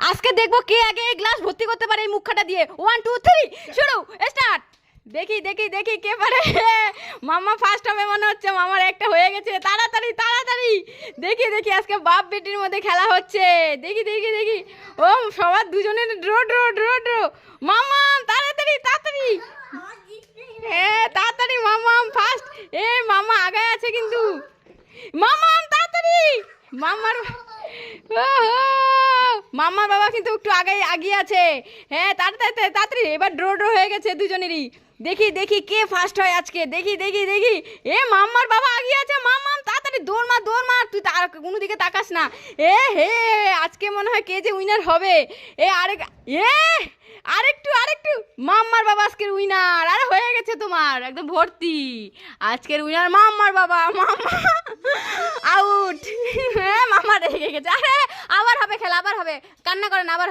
আজকে দেখবো কে আগে এই গ্লাস ভর্তি করতে পারে এই মুখখাটা দিয়ে। 1 2 3 শুরু স্টার্ট। দেখি দেখি দেখি কে পারে। মাম্মা ফার্স্ট হবে মনে হচ্ছে, মামার একটা হয়ে গেছে। তাড়াতাড়ি তাড়াতাড়ি দেখি দেখি আজকে বাপ বেটির মধ্যে খেলা হচ্ছে। দেখি দেখি দেখি ও সবার দুজনের ড্র ড্র ড্র ড্র। মামা তাড়াতাড়ি তাড়াতাড়ি, তাড়াতাড়ি মামা ফার্স্ট। মামা আগায় আছে কিন্তু। মামা তাড়াতাড়ি, মামার মামার বাবা কিন্তু একটু আগে আগিয়ে আছে। হ্যাঁ তাড়াতাড়ি তাড়াতাড়ি, এবার ড্র ড্র হয়ে গেছে দুজনেরই। দেখি দেখি কে ফার্স্ট হয় আজকে। দেখি দেখি দেখি মাম্মার বাবা আগিয়ে আছে। মাম্মা তাড়াতাড়ি দৌড় মার, তুই কোনো দিকে তাকাস না। হে আজকে মনে হয় কে যে উইনার হবে। আরেকটু আরেকটু, মাম্মার বাবা আজকের উইনার। আরে হয়ে গেছে তোমার একদম ভর্তি। আজকের উইনার মাম্মার বাবা। মাম্মা আউট। হ্যাঁ মামা রেগে গেছে। আরে আবার হবে খেলা, আবার হবে, কান্না করেন আবার।